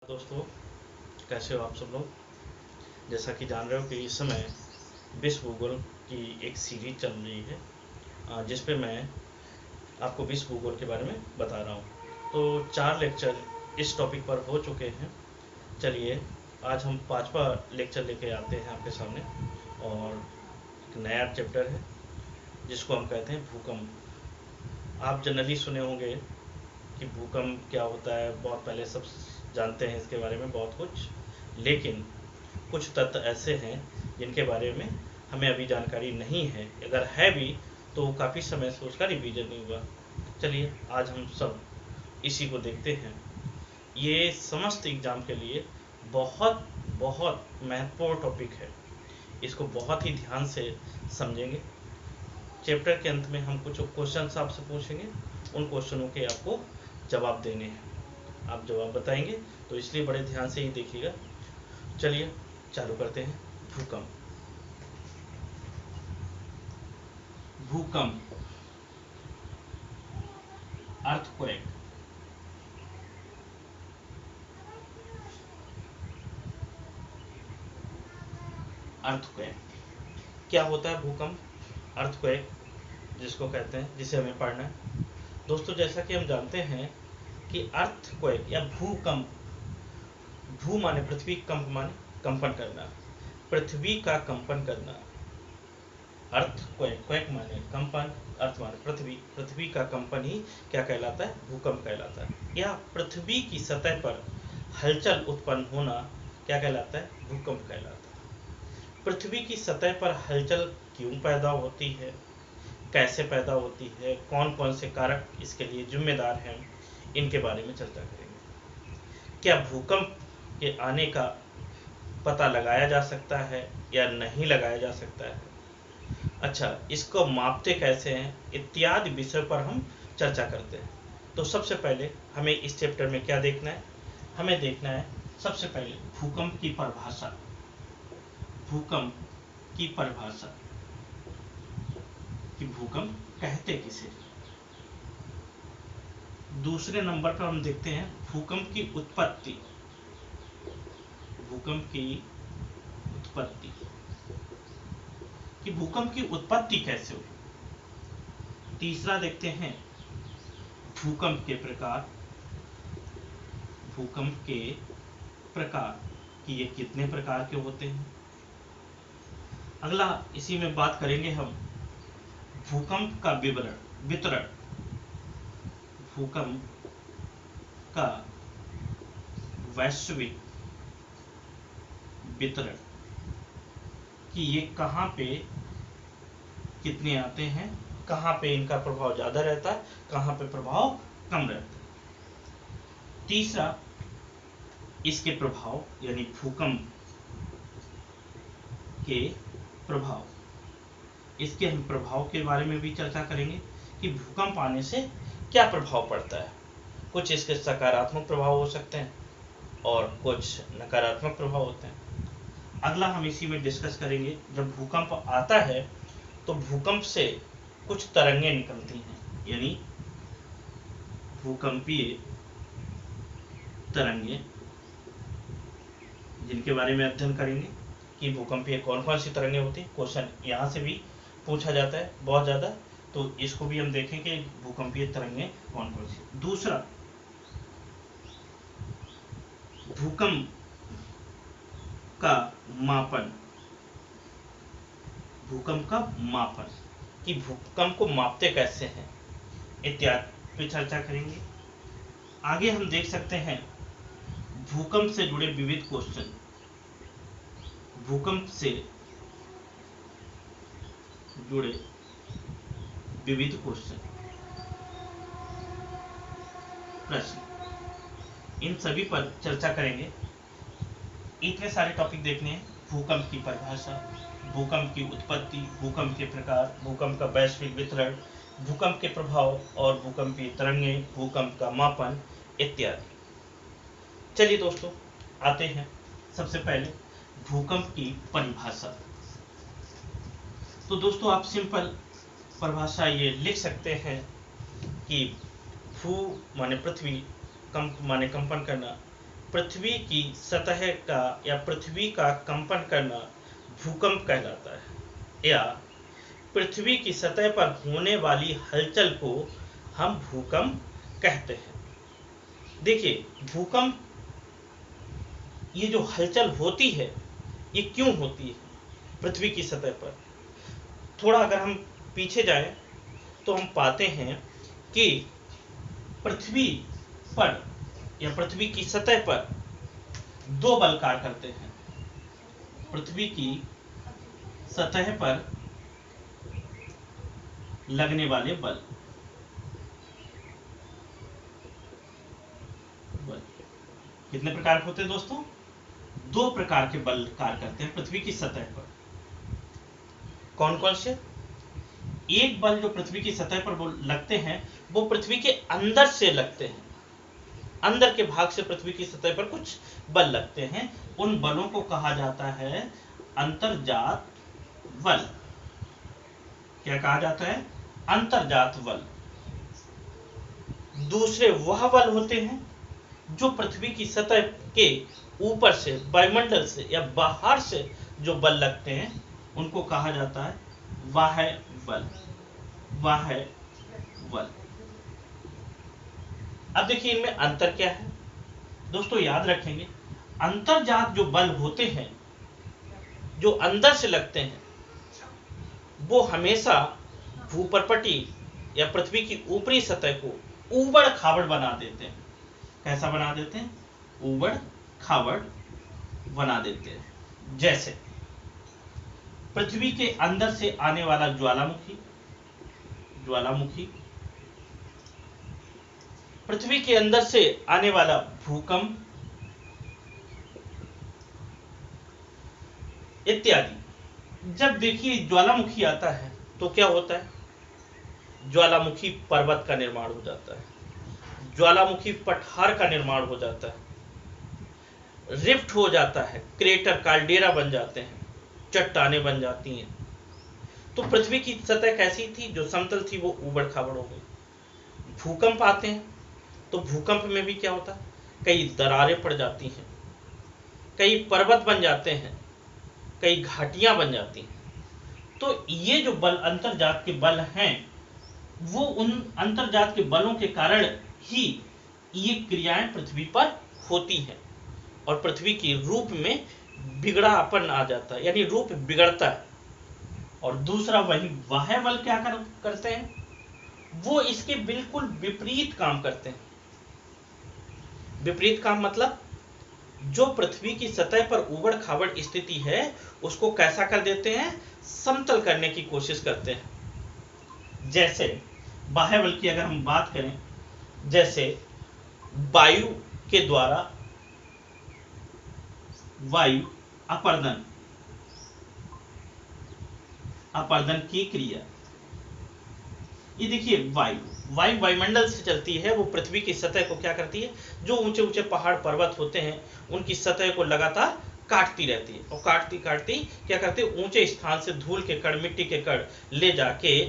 दोस्तों, कैसे हो आप सब लोग। जैसा कि जान रहे हो कि इस समय विश्व भूगोल की एक सीरीज चल रही है, जिस पे मैं आपको विश्व भूगोल के बारे में बता रहा हूँ। तो 4 लेक्चर इस टॉपिक पर हो चुके हैं। चलिए, आज हम 5वां लेक्चर लेके आते हैं आपके सामने, और एक नया चैप्टर है जिसको हम कहते हैं भूकंप। आप जनरली सुने होंगे कि भूकंप क्या होता है, बहुत पहले सब जानते हैं इसके बारे में बहुत कुछ, लेकिन कुछ तथ्य ऐसे हैं जिनके बारे में हमें अभी जानकारी नहीं है। अगर है भी तो काफ़ी समय से उसका रिवीजन नहीं हुआ। चलिए, आज हम सब इसी को देखते हैं। ये समस्त एग्जाम के लिए बहुत बहुत महत्वपूर्ण टॉपिक है। इसको बहुत ही ध्यान से समझेंगे। चैप्टर के अंत में हम कुछ क्वेश्चन आपसे पूछेंगे, उन क्वेश्चनों के आपको जवाब देने हैं। आप जवाब बताएंगे, तो इसलिए बड़े ध्यान से ही देखिएगा। चलिए चालू करते हैं। भूकंप। भूकंप, अर्थक्वेक। अर्थक्वेक क्या होता है? भूकंप, अर्थक्वेक जिसको कहते हैं, जिसे हमें पढ़ना है। दोस्तों, जैसा कि हम जानते हैं कि अर्थक्वेक या भूकंप, भू माने पृथ्वी, कंप माने कंपन करना, पृथ्वी का कंपन करना। अर्थक्वेक, क्वेक माने कंपन, अर्थ माने पृथ्वी, पृथ्वी का कंपन ही क्या कहलाता है? भूकंप कहलाता है। या पृथ्वी की सतह पर हलचल उत्पन्न होना क्या कहलाता है? भूकंप कहलाता है। पृथ्वी की सतह पर हलचल क्यों पैदा होती है, कैसे पैदा होती है, कौन कौन से कारक इसके लिए जिम्मेदार हैं, इनके बारे में चर्चा करेंगे। क्या भूकंप के आने का पता लगाया जा सकता है या नहीं लगाया जा सकता है? अच्छा, इसको मापते कैसे हैं, इत्यादि विषय पर हम चर्चा करते हैं। तो सबसे पहले हमें इस चैप्टर में क्या देखना है? हमें देखना है सबसे पहले भूकंप की परिभाषा। भूकंप की परिभाषा कि भूकंप कहते किसे। दूसरे नंबर पर हम देखते हैं भूकंप की उत्पत्ति। भूकंप की उत्पत्ति कि भूकंप की उत्पत्ति कैसे हुई। तीसरा देखते हैं भूकंप के प्रकार। भूकंप के प्रकार कि ये कितने प्रकार के होते हैं। अगला इसी में बात करेंगे हम भूकंप का वितरण। भूकंप का वैश्विक वितरण कि ये कहाँ पे कितने आते हैं, कहाँ पे इनका प्रभाव ज़्यादा रहता है, कहाँ पे प्रभाव कम रहता है। तीसरा, इसके प्रभाव यानी भूकंप के प्रभाव, इसके हम प्रभाव के बारे में भी चर्चा करेंगे कि भूकंप आने से क्या प्रभाव पड़ता है। कुछ इसके सकारात्मक प्रभाव हो सकते हैं और कुछ नकारात्मक प्रभाव होते हैं। अगला हम इसी में डिस्कस करेंगे, जब भूकंप आता है तो भूकंप से कुछ तरंगें निकलती हैं, यानी भूकंपीय तरंगें, जिनके बारे में अध्ययन करेंगे कि भूकंपीय कौन कौन सी तरंगें होती हैं। क्वेश्चन यहाँ से भी पूछा जाता है बहुत ज़्यादा, तो इसको भी हम देखेंगे भूकंपीय तरंगें कौन कौन सी। दूसरा, भूकंप का मापन। भूकंप का मापन कि भूकंप को मापते कैसे हैं, इत्यादि पे चर्चा करेंगे। आगे हम देख सकते हैं भूकंप से जुड़े विविध क्वेश्चन। भूकंप से जुड़े विविध क्वेश्चन, प्रश्न, इन सभी पर चर्चा करेंगे। इतने सारे टॉपिक देखने हैं। भूकंप की परिभाषा, भूकंप की उत्पत्ति, भूकंप के प्रकार, भूकंप का वैश्विक वितरण, भूकंप के प्रभाव और भूकंपीय तरंगें, भूकंप का मापन इत्यादि। चलिए दोस्तों, आते हैं सबसे पहले भूकंप की परिभाषा। तो दोस्तों, आप सिंपल परिभाषा ये लिख सकते हैं कि भू माने पृथ्वी, कंप माने कंपन करना, पृथ्वी की सतह का या पृथ्वी का कंपन करना भूकंप कहलाता है, या पृथ्वी की सतह पर होने वाली हलचल को हम भूकंप कहते हैं। देखिए, भूकंप, ये जो हलचल होती है ये क्यों होती है पृथ्वी की सतह पर? थोड़ा अगर हम पीछे जाएं तो हम पाते हैं कि पृथ्वी पर या पृथ्वी की सतह पर दो बल कार्य करते हैं। पृथ्वी की सतह पर लगने वाले बल कितने प्रकार के होते हैं दोस्तों? दो प्रकार के बल कार्य करते हैं पृथ्वी की सतह पर। कौन कौन से? एक बल जो पृथ्वी की सतह पर लगते हैं वो पृथ्वी के अंदर से लगते हैं, अंदर के भाग से पृथ्वी की सतह पर कुछ बल लगते हैं। उन बलों को कहा जाता है अंतर्जात बल। क्या कहा जाता है? अंतर्जात बल। दूसरे वह बल होते हैं जो पृथ्वी की सतह के ऊपर से, वायुमंडल से या बाहर से जो बल लगते हैं उनको कहा जाता है बाह्य बल। बाह्य बल। अब देखिए इनमें अंतर क्या है दोस्तों, याद रखेंगे। अंतर्जात जो बल होते हैं जो अंदर से लगते हैं वो हमेशा भूपर्पटी या पृथ्वी की ऊपरी सतह को ऊबड़ खाबड़ बना देते हैं। कैसा बना देते हैं? ऊबड़ खाबड़ बना देते हैं। जैसे पृथ्वी के अंदर से आने वाला ज्वालामुखी, पृथ्वी के अंदर से आने वाला भूकंप इत्यादि। जब देखिए ज्वालामुखी आता है तो क्या होता है? ज्वालामुखी पर्वत का निर्माण हो जाता है, ज्वालामुखी पठार का निर्माण हो जाता है, रिफ्ट हो जाता है, क्रेटर काल्डेरा बन जाते हैं, चट्टानें बन जाती हैं। तो पृथ्वी की सतह कैसी थी? जो समतल थी वो ऊबड़ खाबड़ हो गई। भूकंप आते हैं तो भूकंप में भी क्या होता है? कई दरारें पड़ जाती हैं, कई पर्वत बन जाते हैं, कई घाटियां बन जाती हैं। तो ये जो बल अंतर्जात के बल हैं वो उन अंतर्जात के बलों के कारण ही ये क्रियाएं पृथ्वी पर होती हैं और पृथ्वी की रूप में बिगड़ापन आ जाता है, यानी रूप बिगड़ता है। और दूसरा वही बाह्य बल क्या करते हैं? वो इसके बिल्कुल विपरीत काम करते हैं। विपरीत काम मतलब जो पृथ्वी की सतह पर ऊबड़ खाबड़ स्थिति है उसको कैसा कर देते हैं? समतल करने की कोशिश करते हैं। जैसे बाह्य बल की अगर हम बात करें, जैसे वायु के द्वारा वायु अपर्दन की क्रिया। ये देखिए वायु वायुमंडल से चलती है, वो पृथ्वी की सतह को क्या करती है? जो ऊंचे ऊंचे पहाड़ पर्वत होते हैं उनकी सतह को लगातार काटती रहती है और काटती क्या करती है? ऊंचे स्थान से धूल के कण, मिट्टी के कण ले जाके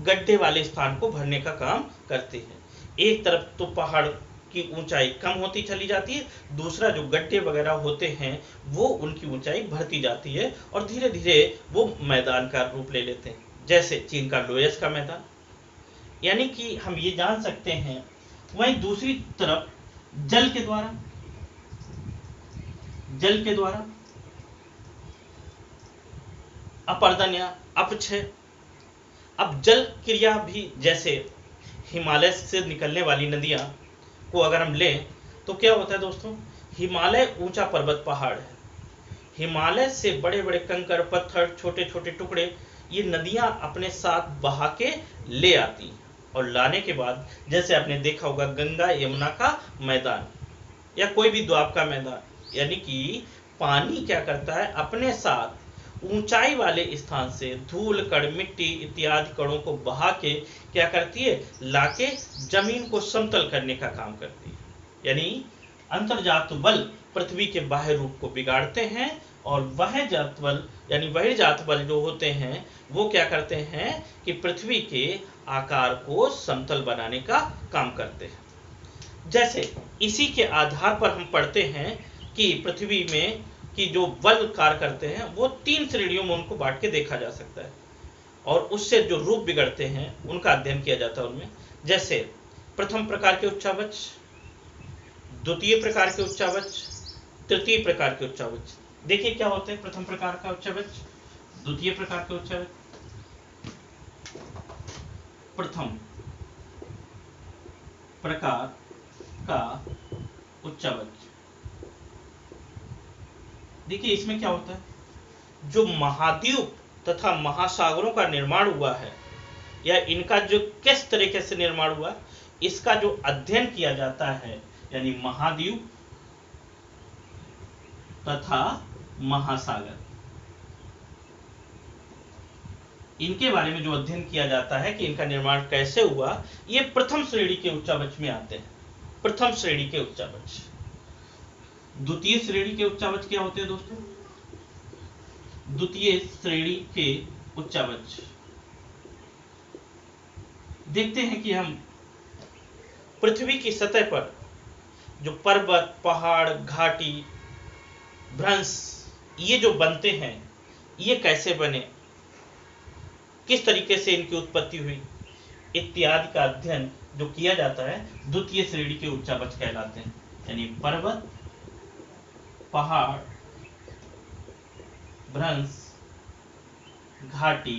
गड्ढे वाले स्थान को भरने का काम करती है। एक तरफ तो पहाड़ की ऊंचाई कम होती चली जाती है, दूसरा जो गड्ढे वगैरह होते हैं वो उनकी ऊंचाई बढ़ती जाती है और धीरे धीरे वो मैदान का रूप ले लेते हैं। जैसे चीन का लोयस का मैदान। यानी कि हम ये जान सकते हैं। वहीं दूसरी तरफ जल के द्वारा अपर्दन या अपक्षय। अब जल क्रिया भी, जैसे हिमालय से निकलने वाली नदियां को अगर हम लें तो क्या होता है दोस्तों? हिमालय ऊंचा पर्वत पहाड़ है, हिमालय से बड़े बड़े कंकड़ पत्थर, छोटे छोटे टुकड़े ये नदियां अपने साथ बहा के ले आती हैं और लाने के बाद, जैसे आपने देखा होगा गंगा यमुना का मैदान या कोई भी द्वाब का मैदान, यानी कि पानी क्या करता है? अपने साथ ऊंचाई वाले स्थान से धूल कण, मिट्टी इत्यादि कणों को बहा के क्या करती है? लाके जमीन को समतल करने का काम करती है। यानी अंतर्जात बल पृथ्वी के बाह्य रूप को बिगाड़ते हैं और बाह्यजात बल यानी बहिर्जात बल जो होते हैं वो क्या करते हैं कि पृथ्वी के आकार को समतल बनाने का काम करते हैं। जैसे इसी के आधार पर हम पढ़ते हैं कि पृथ्वी में कि जो बल कार्य करते हैं वो 3 श्रेणियों में उनको बांट के देखा जा सकता है, और उससे जो रूप बिगड़ते हैं उनका अध्ययन किया जाता है उनमें। जैसे प्रथम प्रकार के उच्चावच, द्वितीय प्रकार के उच्चावच, तृतीय प्रकार के उच्चावच। देखिए क्या होते हैं प्रथम प्रकार का उच्चावच, द्वितीय प्रकार के उच्चावच। प्रथम प्रकार का उच्चावच, देखिए इसमें क्या होता है, जो महाद्वीप तथा महासागरों का निर्माण हुआ है या इनका जो किस तरीके से निर्माण हुआ, इसका जो अध्ययन किया जाता है, यानी महाद्वीप तथा महासागर, इनके बारे में जो अध्ययन किया जाता है कि इनका निर्माण कैसे हुआ, ये प्रथम श्रेणी के उच्चावच में आते हैं। प्रथम श्रेणी के उच्चावच। द्वितीय श्रेणी के उच्चावच क्या होते हैं दोस्तों? द्वितीय श्रेणी के उच्चावच देखते हैं कि हम पृथ्वी की सतह पर जो पर्वत, पहाड़, घाटी, भ्रंश ये जो बनते हैं, ये कैसे बने, किस तरीके से इनकी उत्पत्ति हुई, इत्यादि का अध्ययन जो किया जाता है द्वितीय श्रेणी के उच्चावच कहलाते हैं। यानी पर्वत, पहाड़, भ्रंश, घाटी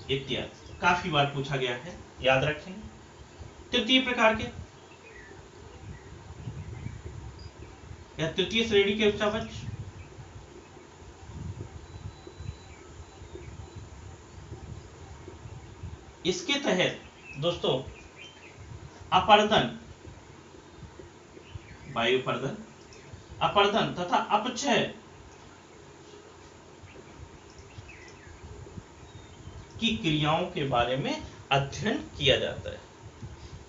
इत्यादि। काफी बार पूछा गया है, याद रखेंगे। तृतीय प्रकार के या तृतीय श्रेणी के उच्चावच, इसके तहत दोस्तों अपर्दन, वायुपर्दन, अपर्दन तथा अपक्षय की क्रियाओं के बारे में अध्ययन किया जाता है।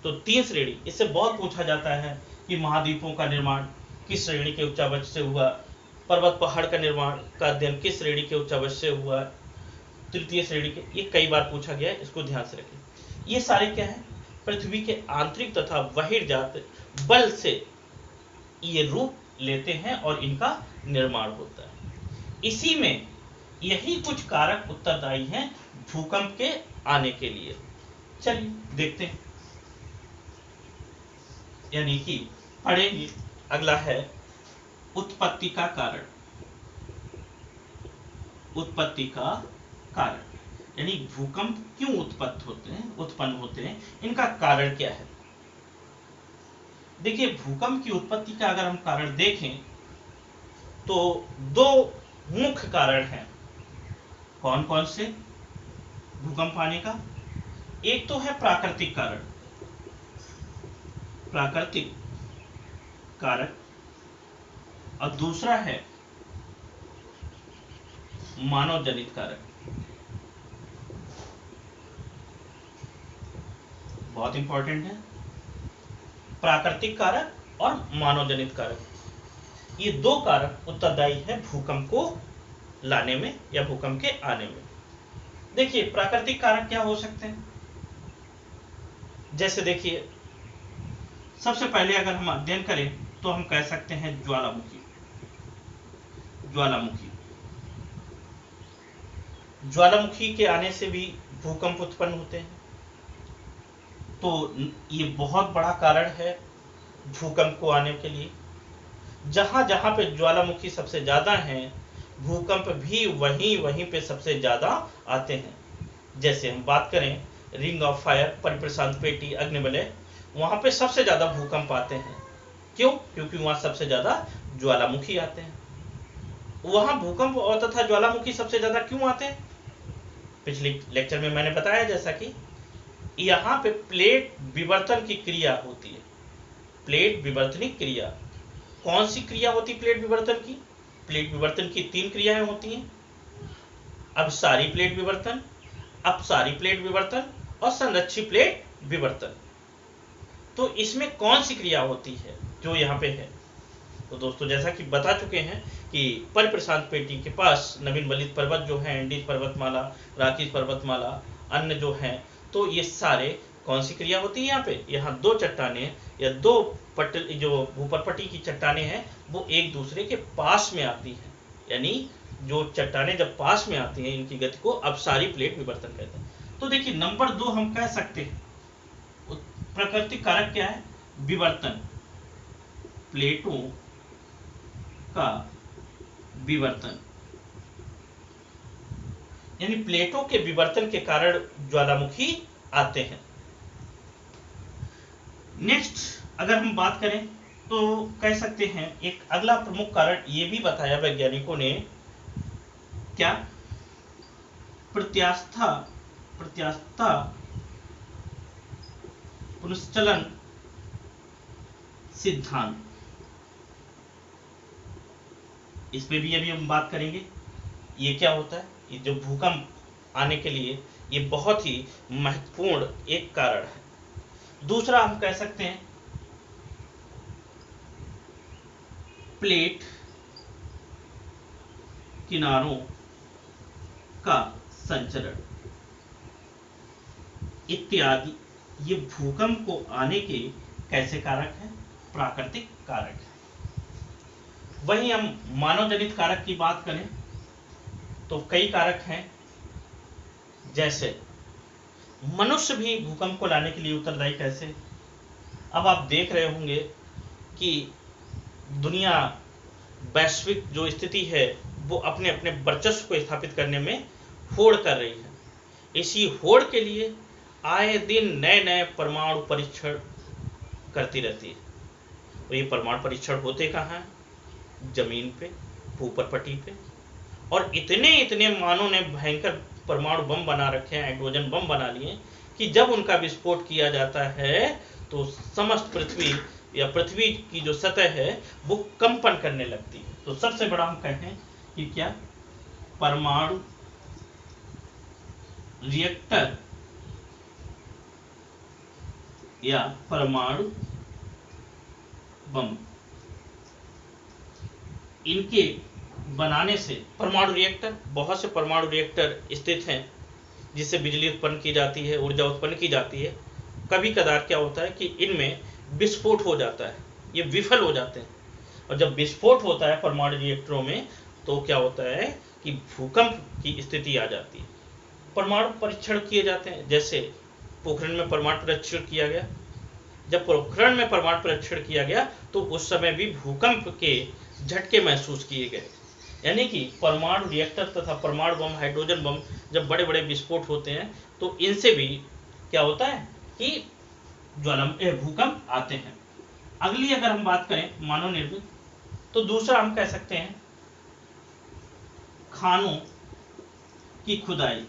तो 3 श्रेणी, इससे बहुत पूछा जाता है कि महाद्वीपों का निर्माण किस श्रेणी के उच्चावच से हुआ, पर्वत पहाड़ का निर्माण का अध्ययन किस श्रेणी के उच्चावच से हुआ, तृतीय श्रेणी के, ये कई बार पूछा गया है, इसको ध्यान से रखें। ये सारे क्या है, पृथ्वी के आंतरिक तथा बहिर्जात बल से ये रूप लेते हैं और इनका निर्माण होता है। इसी में यही कुछ कारक उत्तरदायी हैं भूकंप के आने के लिए। चलिए देखते हैं, यानी कि पढ़ेंगे। अगला है उत्पत्ति का कारण। उत्पत्ति का कारण यानी भूकंप क्यों उत्पन्न होते हैं, इनका कारण क्या है। देखिए भूकंप की उत्पत्ति का अगर हम कारण देखें तो 2 मुख्य कारण हैं। कौन कौन से भूकंप आने का? एक तो है प्राकृतिक कारण, प्राकृतिक कारक, और दूसरा है मानव जनित कारक। बहुत इंपॉर्टेंट है, प्राकृतिक कारक और मानव जनित कारक, ये 2 कारक उत्तरदायी है भूकंप को लाने में या भूकंप के आने में। देखिए प्राकृतिक कारक क्या हो सकते हैं, जैसे देखिए सबसे पहले अगर हम अध्ययन करें तो हम कह सकते हैं ज्वालामुखी। ज्वालामुखी के आने से भी भूकंप उत्पन्न होते हैं, तो ये बहुत बड़ा कारण है भूकंप को आने के लिए। जहां जहां पे ज्वालामुखी सबसे ज्यादा हैं, भूकंप भी वहीं पे सबसे ज्यादा आते हैं। जैसे हम बात करें रिंग ऑफ फायर, परिप्रशांत पेटी, अग्निवलय, वहां पे सबसे ज्यादा भूकंप आते हैं। क्यों? क्योंकि वहां सबसे ज्यादा ज्वालामुखी आते हैं। वहां भूकंप और तथा ज्वालामुखी सबसे ज्यादा क्यों आते हैं? पिछले लेक्चर में मैंने बताया जैसा कि यहाँ पे प्लेट विवर्तन की क्रिया होती है। प्लेट विवर्तनिक क्रिया, कौन सी क्रिया होती प्लेट विवर्तन की? प्लेट विवर्तन की 3 क्रियाएं होती हैं, अपसारी प्लेट विवर्तन, अपसारी प्लेट विवर्तन और संरक्षी प्लेट विवर्तन। तो इसमें कौन सी क्रिया होती है जो यहाँ पे है? तो दोस्तों जैसा कि बता चुके हैं कि परिप्रशांत पेटी के पास नवीन वलित पर्वत जो है, एंडीज पर्वतमाला, राकीज पर्वतमाला, अन्य जो हैं, तो ये सारे कौन सी क्रिया होती है यहाँ पे? यहाँ 2 चट्टानें या दो जो भूपरपटी की चट्टानें हैं वो एक दूसरे के पास में आती हैं, यानी जो चट्टानें जब पास में आती हैं इनकी गति को अपसारी प्लेट विवर्तन कहते हैं। तो देखिए नंबर 2 हम कह सकते हैं प्राकृतिक कारक क्या है, विवर्तन, प्लेटों का विवर्तन, यानी प्लेटों के विवर्तन के कारण ज्वालामुखी आते हैं। नेक्स्ट अगर हम बात करें तो कह सकते हैं एक अगला प्रमुख कारण ये भी बताया वैज्ञानिकों ने, क्या, प्रत्यास्था पुनश्चलन सिद्धांत, इस पे भी अभी हम बात करेंगे। ये क्या होता है, ये जो भूकंप आने के लिए ये बहुत ही महत्वपूर्ण एक कारण है। दूसरा हम कह सकते हैं प्लेट किनारों का संचरण इत्यादि, ये भूकंप को आने के कैसे कारक हैं, प्राकृतिक कारक है। वहीं हम मानव जनित कारक की बात करें तो कई कारक हैं, जैसे मनुष्य भी भूकंप को लाने के लिए उत्तरदायी कैसे। अब आप देख रहे होंगे कि दुनिया वैश्विक जो स्थिति है वो अपने अपने वर्चस्व को स्थापित करने में होड़ कर रही है। इसी होड़ के लिए आए दिन नए नए परमाणु परीक्षण करती रहती है। तो ये परमाणु परीक्षण होते कहाँ हैं, जमीन पे, भूपरपटी पे, और इतने मानव ने भयंकर परमाणु बम बना रखे हैं, हाइड्रोजन बम बना लिए कि जब उनका विस्फोट किया जाता है तो समस्त पृथ्वी या पृथ्वी की जो सतह है वो कंपन करने लगती है। तो सबसे बड़ा हम कहें कि क्या, परमाणु रिएक्टर या परमाणु बम, इनके बनाने से, परमाणु रिएक्टर, बहुत से परमाणु रिएक्टर स्थित हैं जिससे बिजली उत्पन्न की जाती है, ऊर्जा उत्पन्न की जाती है। कभी कदार क्या होता है कि इनमें विस्फोट हो जाता है, ये विफल हो जाते हैं, और जब विस्फोट होता है परमाणु रिएक्टरों में तो क्या होता है कि भूकंप की स्थिति आ जाती है। परमाणु परीक्षण किए जाते हैं, जैसे पोखरण में परमाणु परीक्षण किया गया। जब पोखरण में परमाणु परीक्षण किया गया तो उस समय भी भूकंप के झटके महसूस किए गए, यानी कि परमाणु रिएक्टर तथा परमाणु बम, हाइड्रोजन बम जब बड़े बड़े विस्फोट होते हैं तो इनसे भी क्या होता है कि भूकंप आते हैं। अगली अगर हम बात करें मानव निर्मित, तो दूसरा हम कह सकते हैं खानों की खुदाई।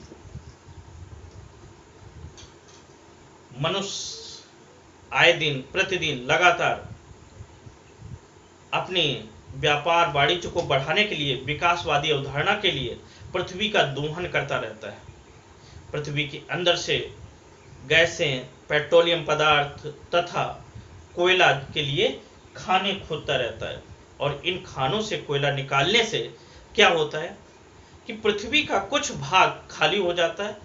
मनुष्य आए दिन प्रतिदिन लगातार अपने व्यापार वाणिज्य को बढ़ाने के लिए, विकासवादी अवधारणा के लिए पृथ्वी का दोहन करता रहता है। पृथ्वी के अंदर से गैसें, पेट्रोलियम पदार्थ तथा कोयला के लिए खाने खोदता रहता है, और इन खानों से कोयला निकालने से क्या होता है कि पृथ्वी का कुछ भाग खाली हो जाता है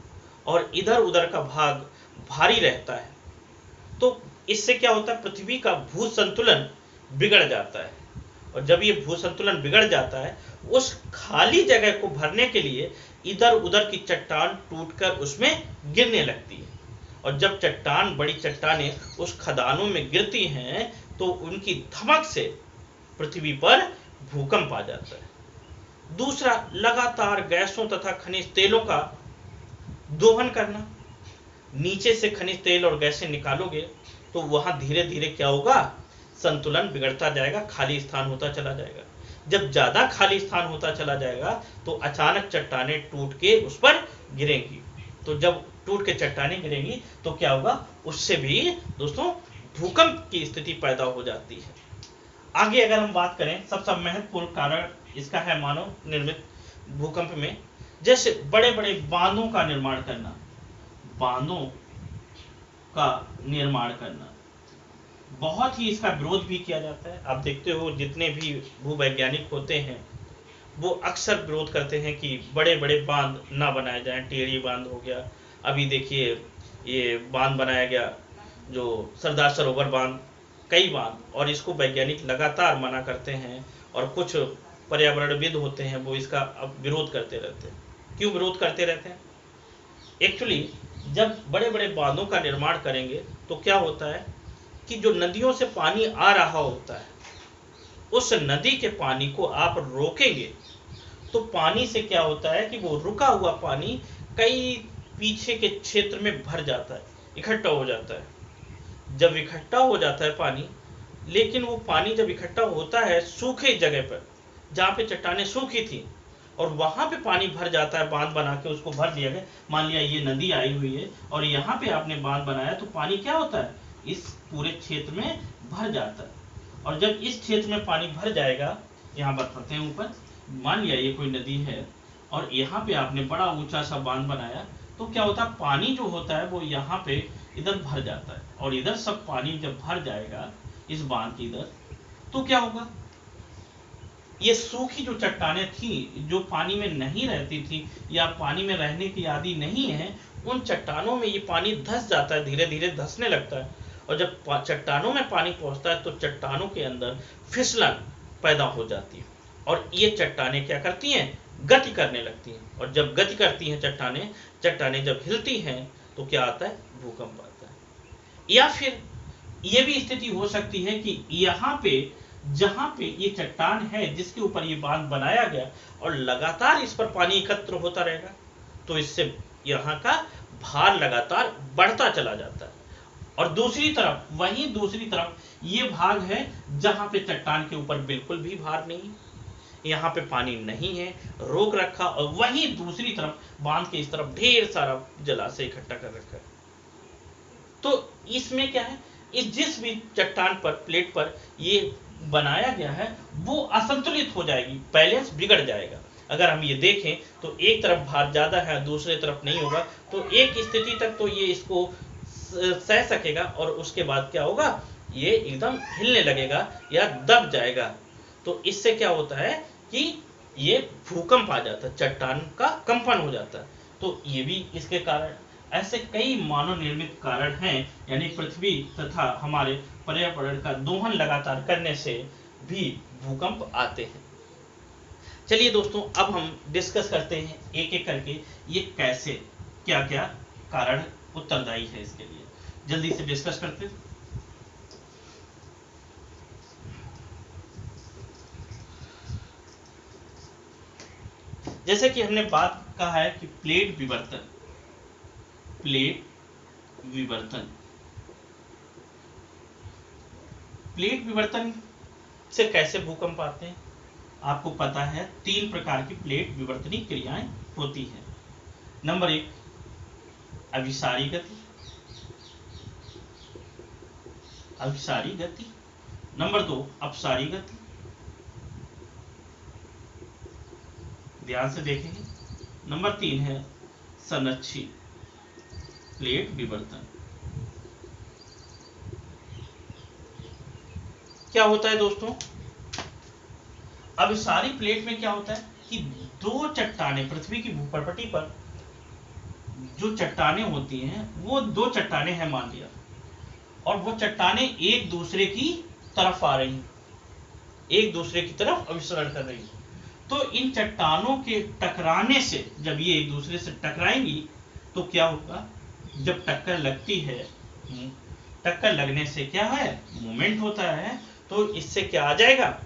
और इधर उधर का भाग भारी रहता है। तो इससे क्या होता है, पृथ्वी का भू संतुलन बिगड़ जाता है, और जब ये भू संतुलन बिगड़ जाता है, उस खाली जगह को भरने के लिए इधर उधर की चट्टान टूटकर उसमें गिरने लगती है, और जब चट्टान, बड़ी चट्टानें उस खदानों में गिरती हैं तो उनकी धमक से पृथ्वी पर भूकंप आ जाता है। दूसरा, लगातार गैसों तथा खनिज तेलों का दोहन करना। नीचे से खनिज तेल और गैसें निकालोगे तो वहां धीरे धीरे क्या होगा, संतुलन बिगड़ता जाएगा, खाली स्थान होता चला जाएगा। जब ज्यादा खाली स्थान होता चला जाएगा तो अचानक चट्टानें टूट के उस पर गिरेंगी। तो जब टूट के चट्टानें गिरेंगी तो क्या होगा, उससे भी दोस्तों भूकंप की स्थिति पैदा हो जाती है। आगे अगर हम बात करें, सबसे महत्वपूर्ण कारण इसका है मानव निर्मित भूकंप में, जैसे बड़े बड़े बांधों का निर्माण करना। बांधों का निर्माण करना बहुत ही, इसका विरोध भी किया जाता है। आप देखते हो जितने भी भूवैज्ञानिक होते हैं वो अक्सर विरोध करते हैं कि बड़े बड़े बांध ना बनाए जाएं। टेढ़ी बांध हो गया, अभी देखिए ये बांध बनाया गया जो सरदार सरोवर बांध, कई बांध, और इसको वैज्ञानिक लगातार मना करते हैं और कुछ पर्यावरणविद होते हैं वो इसका अब विरोध करते रहते हैं। क्यों विरोध करते रहते हैं? एक्चुअली जब बड़े बड़े बांधों का निर्माण करेंगे तो क्या होता है कि जो नदियों से पानी आ रहा होता है उस नदी के पानी को आप रोकेंगे तो पानी से क्या होता है कि वो रुका हुआ पानी कई पीछे के क्षेत्र में भर जाता है, इकट्ठा हो जाता है। जब इकट्ठा हो जाता है पानी, लेकिन वो पानी जब इकट्ठा होता है सूखे जगह पर जहाँ पे चट्टानें सूखी थी और वहां पे पानी भर जाता है, बांध बना के उसको भर दिया गया। मान लिया ये नदी आई हुई है और यहाँ पे आपने बांध बनाया तो पानी क्या होता है इस पूरे क्षेत्र में भर जाता है। और जब इस क्षेत्र में पानी भर जाएगा, यहाँ बताते हैं ऊपर, मान लिया ये कोई नदी है और यहाँ पे आपने बड़ा ऊंचा सा बांध बनाया तो क्या होता है पानी जो होता है वो यहाँ पे इधर भर जाता है और इधर सब पानी जब भर जाएगा इस बांध की इधर, तो क्या होगा, ये सूखी जो चट्टानें थी जो पानी में नहीं रहती थी या पानी में रहने की आदि नहीं है, उन चट्टानों में ये पानी धंस जाता है, धीरे धीरे धंसने लगता है। और जब चट्टानों में पानी पहुंचता है तो चट्टानों के अंदर फिसलन पैदा हो जाती है और ये चट्टानें क्या करती हैं, गति करने लगती हैं। और जब गति करती हैं चट्टानें जब हिलती हैं तो क्या आता है, भूकंप आता है। या फिर ये भी स्थिति हो सकती है कि यहाँ पे जहां पे ये चट्टान है जिसके ऊपर ये बांध बनाया गया और लगातार इस पर पानी एकत्र होता रहेगा तो इससे यहाँ का भार लगातार बढ़ता चला जाता है। और दूसरी तरफ ये भाग है जहां पे चट्टान के ऊपर बिल्कुल भी भार नहीं, यहाँ पे पानी नहीं है, रोक रखा, और वहीं दूसरी तरफ बांध के इस तरफ ढेर सारा जलाशय इकट्ठा कर रखा है। तो इसमें क्या है, इस जिस भी चट्टान पर प्लेट पर ये बनाया गया है वो असंतुलित हो जाएगी, बैलेंस बिगड़ जाएगा। अगर हम ये देखें तो एक तरफ भार ज्यादा है दूसरे तरफ नहीं होगा तो एक स्थिति तक तो ये इसको सह सकेगा और उसके बाद क्या होगा, ये एकदम हिलने लगेगा या दब जाएगा। तो इससे क्या होता है कि ये भूकंप आ जाता है, चट्टान का कंपन हो जाता है। तो ये भी इसके कारण, ऐसे कई मानव निर्मित कारण हैं, यानी पृथ्वी तथा हमारे पर्यावरण का दोहन लगातार करने से भी भूकंप आते हैं। चलिए दोस्तों, अब हम डिस्कस करते हैं एक एक करके ये कैसे, क्या क्या कारण उत्तरदायी है इसके लिए। जल्दी से डिस्कस करते हैं। जैसे कि हमने बात कहा है कि प्लेट विवर्तन से कैसे भूकंप आते हैं। आपको पता है 3 प्रकार की प्लेट विवर्तनी क्रियाएं होती हैं। नंबर 1 अभिसारी गति, नंबर 2 अपसारी गति, ध्यान से देखेंगे, नंबर 3 है सनच्छी प्लेट विवर्तन। क्या होता है दोस्तों, अभिसारी प्लेट में क्या होता है कि दो चट्टानें, पृथ्वी की भूपर्पटी पर जो चट्टानें होती हैं वो 2 चट्टानें हैं मान लिया, और वो चट्टानें एक दूसरे की तरफ आ रही, एक दूसरे की तरफ अभिसरण कर रही। तो इन चट्टानों के टकराने से, जब ये एक दूसरे से टकराएंगी तो क्या होगा, जब टक्कर लगती है, टक्कर लगने से क्या है, मूवमेंट होता है, तो इससे क्या आ जाएगा,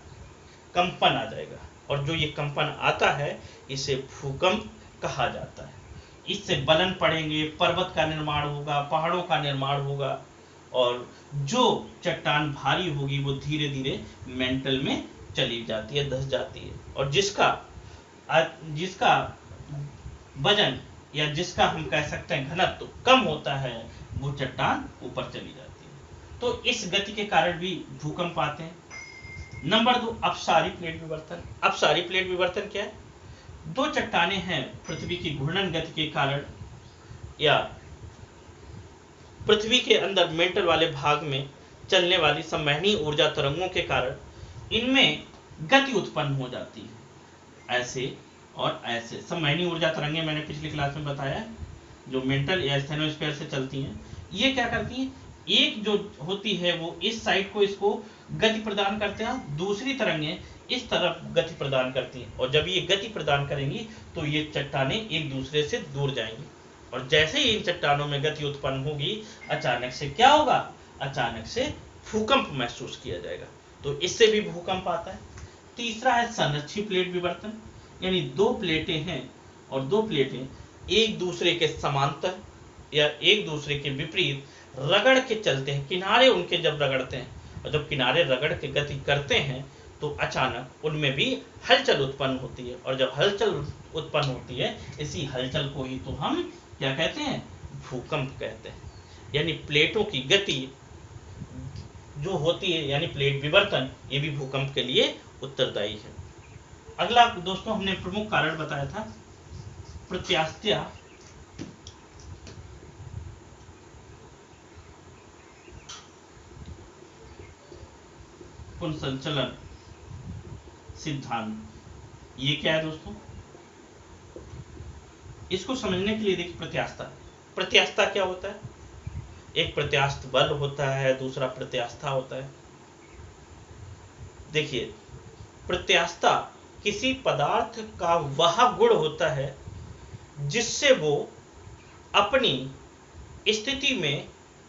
कंपन आ जाएगा। और जो ये कंपन आता है इसे भूकंप कहा जाता है। इससे बलन पड़ेंगे, पर्वत का निर्माण होगा, पहाड़ों का निर्माण होगा, और जो चट्टान भारी होगी वो धीरे धीरे मेंटल में चली जाती है, धंस जाती है, और जिसका वजन या जिसका हम कह सकते हैं घनत्व तो कम होता है वो चट्टान ऊपर चली जाती है। तो इस गति के कारण भी भूकंप आते हैं। नंबर 2 अपसारी प्लेट विवर्तन। अपसारी प्लेट विवर्तन क्या है, 2 चट्टानें हैं, पृथ्वी की घूर्णन गति के कारण या पृथ्वी के अंदर मेंटल वाले भाग में चलने वाली संवहनीय ऊर्जा तरंगों के कारण इनमें गति उत्पन्न हो जाती है। ऐसे और ऐसे संवहनीय ऊर्जा तरंगें मैंने पिछली क्लास में बताया, जो मेंटल या स्टेनोस्फीयर से चलती हैं, ये क्या करती हैं, एक जो होती है वो इस साइड को इसको गति प्रदान करते हैं, दूसरी तरंगें इस तरफ गति प्रदान करती हैं, और जब ये गति प्रदान करेंगी तो ये चट्टानें एक दूसरे से दूर जाएंगी, और जैसे ही इन चट्टानों में गति उत्पन्न होगी अचानक से क्या होगा, अचानक से भूकंप महसूस किया जाएगा। तो इससे भी भूकंप आता है। तीसरा है संरक्षी प्लेट विवर्तन, यानी दो प्लेटें हैं और दो प्लेटें एक दूसरे के समांतर या एक दूसरे के विपरीत रगड़ के चलते हैं, किनारे उनके जब रगड़ते हैं, और जब किनारे रगड़ के गति करते हैं तो अचानक उनमें भी हलचल उत्पन्न होती है, और जब हलचल उत्पन्न होती है इसी हलचल को ही तो हम क्या कहते हैं, भूकंप कहते हैं। यानी प्लेटों की गति जो होती है यानी प्लेट विवर्तन, ये भी भूकंप के लिए उत्तरदायी है। अगला दोस्तों हमने प्रमुख कारण बताया था प्रत्यास्थ्य पुनर्संचलन सिद्धांत। ये क्या है दोस्तों, इसको समझने के लिए देखिए प्रत्यास्थता क्या होता है। एक प्रत्यास्थ बल होता है, दूसरा प्रत्यास्था होता है। देखिए प्रत्यास्थता किसी पदार्थ का वह गुण होता है जिससे वो अपनी स्थिति में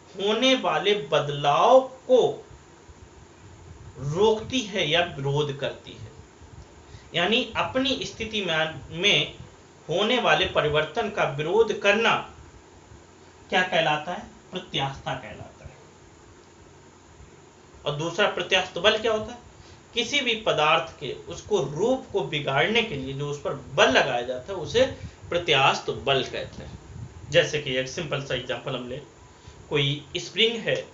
होने वाले बदलाव को रोकती है या विरोध करती है। यानी अपनी स्थिति में होने वाले परिवर्तन का विरोध करना क्या कहलाता है, प्रत्यास्थता कहलाता है। और दूसरा प्रत्यास्थ बल क्या होता है, किसी भी पदार्थ के उसको रूप को बिगाड़ने के लिए जो उस पर बल लगाया जाता है उसे प्रत्यास्थ बल कहते हैं। जैसे कि एक सिंपल सा एग्जांपल हम ले, कोई स्प्रिंग है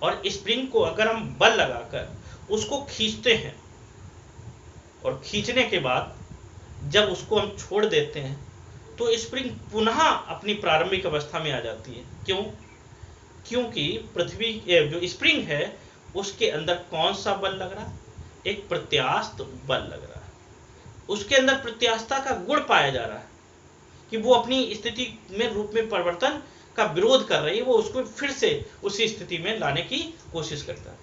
और स्प्रिंग को अगर हम बल लगाकर उसको खींचते हैं और खींचने के बाद जब उसको हम छोड़ देते हैं तो स्प्रिंग पुनः अपनी प्रारंभिक अवस्था में आ जाती है। क्यों? क्योंकि पृथ्वी जो स्प्रिंग है उसके अंदर कौन सा बल लग रहा है, एक प्रत्यास्थ बल लग रहा है। उसके अंदर प्रत्यास्थता का गुण पाया जा रहा है कि वो अपनी स्थिति में रूप में परिवर्तन का विरोध कर रही है, वो उसको फिर से उसी स्थिति में लाने की कोशिश करता है।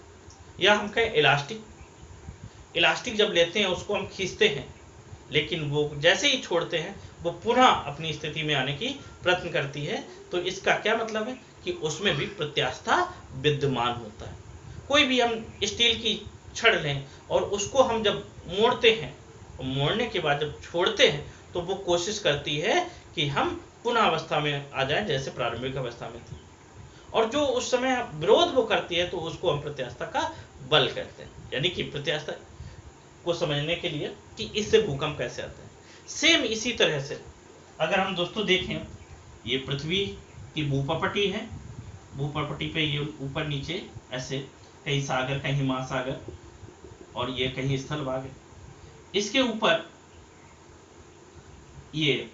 या हम कहें इलास्टिक जब लेते हैं उसको हम खींचते हैं, लेकिन वो जैसे ही छोड़ते हैं वो पुनः अपनी स्थिति में आने की प्रयत्न करती है। तो इसका क्या मतलब है कि उसमें भी प्रत्यास्थता विद्यमान होता है। कोई भी हम स्टील की छड़ लें और उसको हम जब मोड़ते हैं, मोड़ने के बाद जब छोड़ते हैं तो वो कोशिश करती है कि हम पुनः अवस्था में आ जाएं जैसे प्रारंभिक अवस्था में थी, और जो उस समय विरोध वो करती है तो उसको हम प्रत्यास्थता का बल कहते हैं। यानी कि प्रत्यास्थता को समझने के लिए कि इससे भूकंप कैसे आते हैं, सेम इसी तरह से अगर हम दोस्तों देखें, ये पृथ्वी की भूपटटी है, भूपटटी पे ये ऊपर नीचे ऐसे कहीं सागर कहीं महासागर और ये कहीं स्थल भाग है। इसके ऊपर ये,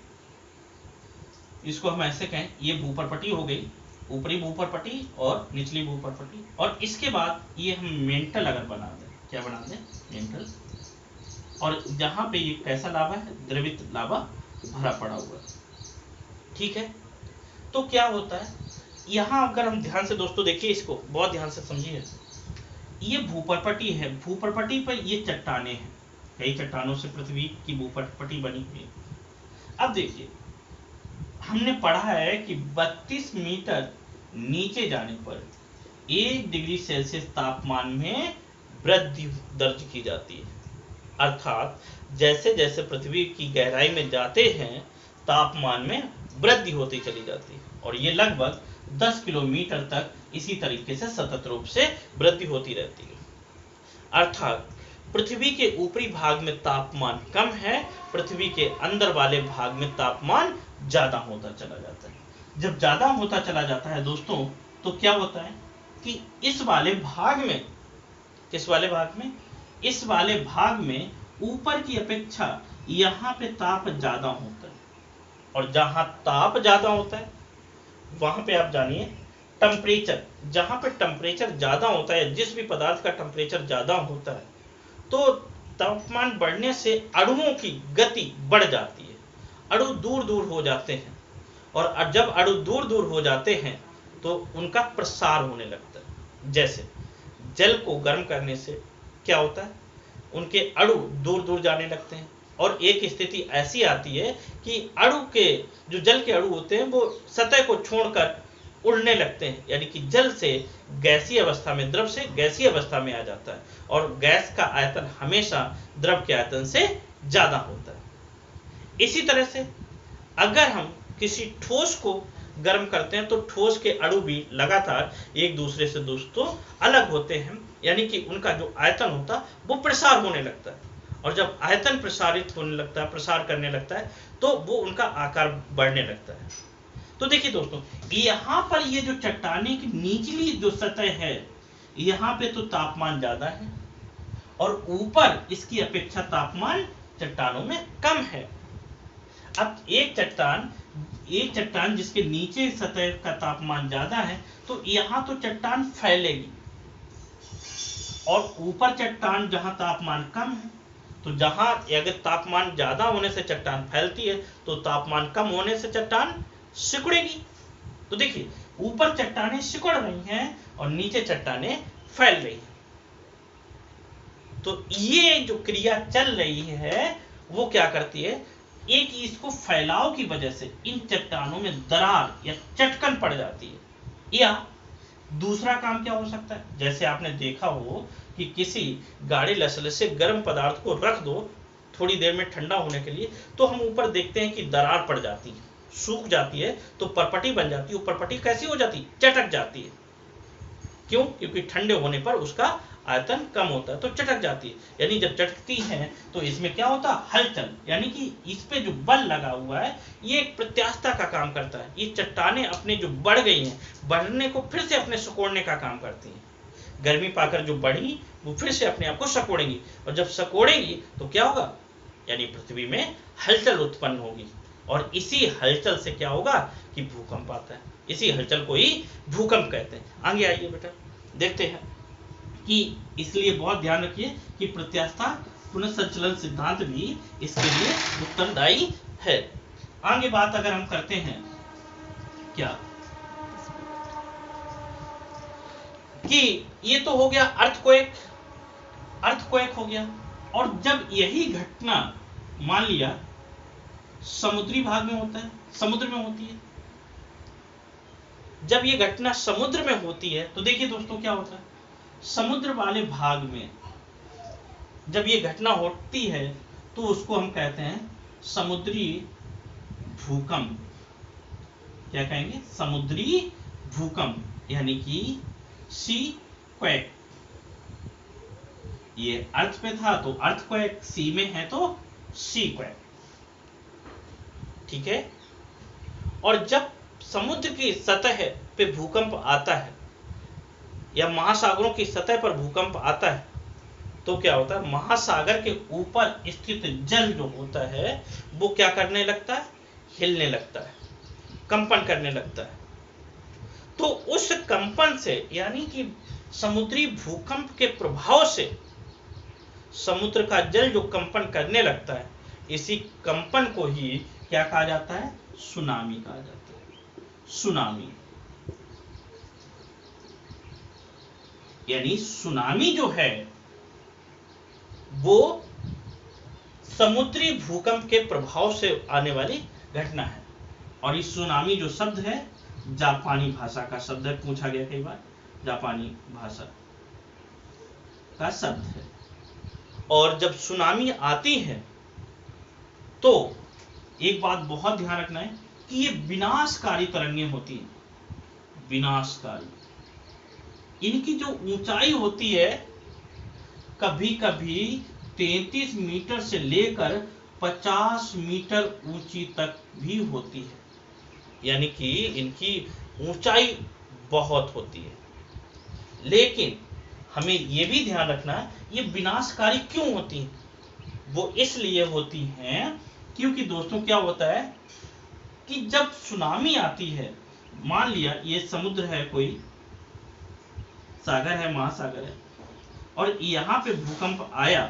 इसको हम ऐसे कहें, ये भूपटटी हो गई, ऊपरी भूपटटी और निचली भूपटटी, और इसके बाद ये हम मेंटल अगर बना दें, क्या बना दें, मेंटल, और जहां पे ये कैसा लावा है, द्रवित लावा भरा पड़ा हुआ है। ठीक है, तो क्या होता है यहां अगर हम ध्यान से दोस्तों देखिए, इसको बहुत ध्यान से समझिए। ये भूपटटी है, भूपटटी पर ये चट्टानें हैं, कई चट्टानों से पृथ्वी की भूपटटी बनी हुई है। अब देखिए हमने पढ़ा है कि 32 मीटर नीचे जाने पर 1 डिग्री सेल्सियस तापमान में वृद्धि दर्ज की जाती है। अर्थात जैसे जैसे पृथ्वी की गहराई में जाते हैं तापमान में वृद्धि होती चली जाती है, और ये लगभग 10 किलोमीटर तक इसी तरीके से सतत रूप से वृद्धि होती रहती है। अर्थात पृथ्वी के ऊपरी भाग में तापमान कम है, पृथ्वी के अंदर वाले भाग में तापमान ज्यादा होता चला जाता है। जब ज्यादा होता चला जाता है दोस्तों तो क्या होता है कि इस वाले भाग में, किस वाले भाग में, इस वाले भाग में ऊपर की अपेक्षा यहाँ पे ताप ज्यादा होता है, और जहां ताप ज्यादा होता है वहां पे आप जानिए टेम्परेचर, जहां पे टेम्परेचर ज्यादा होता है, जिस भी पदार्थ का टेम्परेचर ज्यादा होता है तो तापमान बढ़ने से अणुओं की गति बढ़ जाती है, अणु दूर दूर हो जाते हैं, और जब अणु दूर दूर हो जाते हैं तो उनका प्रसार होने लगता है। जैसे जल को गर्म करने से क्या होता है, उनके अणु दूर दूर जाने लगते हैं, और एक स्थिति ऐसी आती है कि अणु के जो जल के अणु होते हैं वो सतह को छोड़कर उड़ने लगते हैं, यानी कि जल से गैसीय अवस्था में, द्रव से गैसीय अवस्था में आ जाता है, और गैस का आयतन हमेशा द्रव के आयतन से ज्यादा होता है। इसी तरह से अगर हम किसी ठोस को गर्म करते हैं तो ठोस के अणु भी लगातार एक दूसरे से दोस्तों अलग होते हैं, यानी कि उनका जो आयतन होता है वो प्रसार होने लगता है, और जब आयतन प्रसारित होने लगता है, प्रसार करने लगता है, तो वो उनका आकार बढ़ने लगता है। तो देखिए दोस्तों, यहाँ पर ये जो चट्टाने की निचली जो सतह है, यहाँ पे तो तापमान ज्यादा है, और ऊपर इसकी अपेक्षा तापमान चट्टानों में कम है। अब एक चट्टान जिसके नीचे सतह का तापमान ज्यादा है, तो यहाँ तो चट्टान फैलेगी, और ऊपर चट्टान जहां तापमान कम है, तो जहां अगर तापमान ज्यादा होने से चट्टान फैलती है, तो तापमान कम होने से चट्टान सिकुड़ेगी। तो देखिए, ऊपर चट्टानें सिकुड़ रही हैं और नीचे चट्टानें फैल रही हैं। तो ये जो क्रिया चल रही है वो क्या करती है, एक इसको फैलाव की वजह से इन चट्टानों में दरार या चटकन पड़ जाती है। या दूसरा काम क्या हो सकता है, जैसे आपने देखा हो कि किसी गाड़ी लसले से गर्म पदार्थ को रख दो थोड़ी देर में ठंडा होने के लिए, तो हम ऊपर देखते हैं कि दरार पड़ जाती है, सूख जाती है, तो परपटी बन जाती है। वो परपटी कैसी हो जाती है, चटक जाती है। क्यों? क्योंकि ठंडे होने पर उसका आयतन कम होता है तो चटक जाती है। यानी जब चटकती है तो इसमें क्या होता है, हलचल, यानी कि इस पे जो बल लगा हुआ है ये एक प्रत्यास्थता का काम करता है। ये चट्टानें अपने जो बढ़ गई हैं, बढ़ने को फिर से अपने सिकोड़ने का काम करती हैं। गर्मी पाकर जो बढ़ी वो फिर से अपने आप को सिकोड़ेंगी, और जब सिकोड़ेंगी तो क्या होगा, यानी पृथ्वी में हलचल उत्पन्न होगी, और इसी हलचल से क्या होगा कि भूकंप आता है। इसी हलचल को ही भूकंप कहते हैं। आगे आइए बेटा, देखते हैं कि इसलिए बहुत ध्यान रखिए कि प्रत्यास्थता पुनर्संचलन सिद्धांत भी इसके लिए उत्तरदायी है। आगे बात अगर हम करते हैं क्या कि ये तो हो गया अर्थक्वेक हो गया, और जब यही घटना मान लिया समुद्री भाग में होता है, समुद्र में होती है, जब ये घटना समुद्र में होती है तो देखिए दोस्तों क्या होता है, समुद्र वाले भाग में जब ये घटना होती है तो उसको हम कहते हैं समुद्री भूकंप। क्या कहेंगे, समुद्री भूकंप, यानी कि सी क्वेक। ये अर्थ पे था तो अर्थक्वेक, सी में है तो सी क्वेक, ठीक है। और जब समुद्र की सतह पे भूकंप आता है या महासागरों की सतह पर भूकंप आता है, तो क्या होता है, महासागर के ऊपर स्थित जल जो होता है वो क्या करने लगता है, हिलने लगता है, कंपन करने लगता है। तो उस कंपन से, यानी कि समुद्री भूकंप के प्रभाव से समुद्र का जल जो कंपन करने लगता है, इसी कंपन को ही क्या कहा जाता है, सुनामी कहा जाता है। सुनामी, यानी सुनामी जो है वो समुद्री भूकंप के प्रभाव से आने वाली घटना है। और इस सुनामी जो शब्द है जापानी भाषा का शब्द है, पूछा गया कई बार, जापानी भाषा का शब्द है। और जब सुनामी आती है तो एक बात बहुत ध्यान रखना है कि ये विनाशकारी तरंगें होती हैं, विनाशकारी। इनकी जो ऊंचाई होती है कभी कभी 33 मीटर से लेकर 50 मीटर ऊंची तक भी होती है, यानी कि इनकी ऊंचाई बहुत होती है। लेकिन हमें यह भी ध्यान रखना है ये विनाशकारी क्यों होती हैं। वो इसलिए होती हैं क्योंकि दोस्तों क्या होता है कि जब सुनामी आती है, मान लिया ये समुद्र है, कोई सागर है, महासागर है, और यहां पे भूकंप आया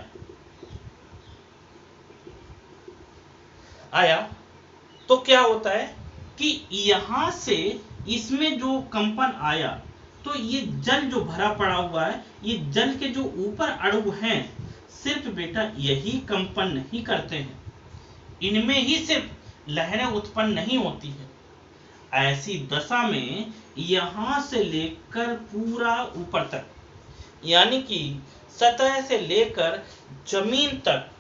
तो क्या होता है कि यहां से इसमें जो कंपन आया तो ये जल जो भरा पड़ा हुआ है, ये जल के जो ऊपर अणु हैं सिर्फ बेटा यही कंपन नहीं करते हैं, इनमें ही सिर्फ लहरें उत्पन्न नहीं होती है। ऐसी दशा में यहां से लेकर पूरा ऊपर तक, यानी कि सतह से लेकर जमीन तक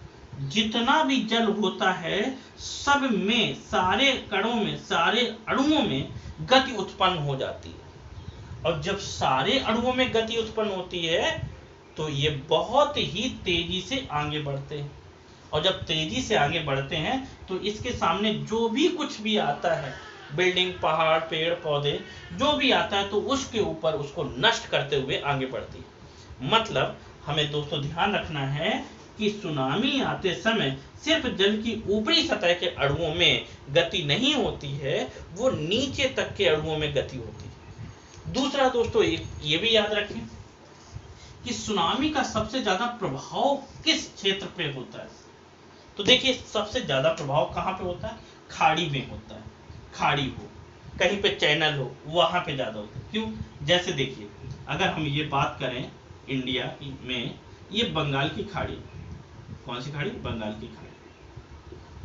जितना भी जल होता है सब में, सारे कणों में, सारे अणुओं में गति उत्पन्न हो जाती है। और जब सारे अणुओं में गति उत्पन्न होती है तो ये बहुत ही तेजी से आगे बढ़ते हैं, और जब तेजी से आगे बढ़ते हैं तो इसके सामने जो भी कुछ भी आता है, बिल्डिंग, पहाड़, पेड़ पौधे, जो भी आता है तो उसके ऊपर उसको नष्ट करते हुए आगे बढ़ती है। मतलब हमें दोस्तों ध्यान रखना है कि सुनामी आते समय सिर्फ जल की ऊपरी सतह के अणुओं में गति नहीं होती है, वो नीचे तक के अणुओं में गति होती है। दूसरा दोस्तों ये भी याद रखें कि सुनामी का सबसे ज्यादा प्रभाव किस क्षेत्र पे होता है। तो देखिए सबसे ज्यादा प्रभाव कहाँ पे होता है, खाड़ी में होता है। खाड़ी हो, कहीं पे चैनल हो, वहां पे ज्यादा होता है। क्यों? जैसे देखिए अगर हम ये बात करें इंडिया में, ये बंगाल की खाड़ी, कौन सी खाड़ी? बंगाल की खाड़ी।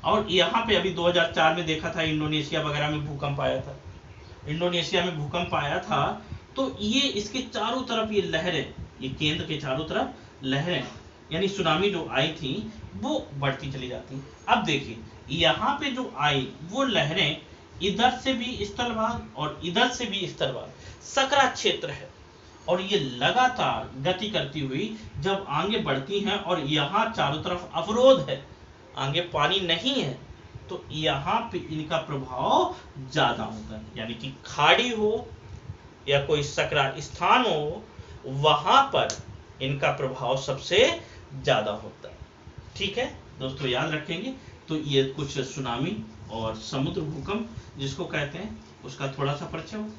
और यहाँ पे अभी 2004 में देखा था इंडोनेशिया वगैरह में भूकंप आया था। इंडोनेशिया में भूकंप आया था तो ये इसके चारों तरफ ये लहरें, ये केंद्र के चारों तरफ लहरें यानी सुनामी जो आई थी वो बढ़ती चली जाती। अब देखिए यहाँ पे जो आई वो लहरें इधर से भी स्थलभाग और इधर से भी स्थलभाग, सकरा क्षेत्र है, और ये लगातार गति करती हुई जब आगे बढ़ती हैं और यहाँ चारों तरफ अवरोध है, आगे पानी नहीं है, तो यहाँ पे इनका प्रभाव ज्यादा होता है। यानी कि खाड़ी हो या कोई सकरा स्थान हो, वहां पर इनका प्रभाव सबसे ज्यादा होता है। ठीक है दोस्तों, याद रखेंगे। तो ये कुछ सुनामी और समुद्र भूकंप जिसको कहते हैं उसका थोड़ा सा परिचय हो।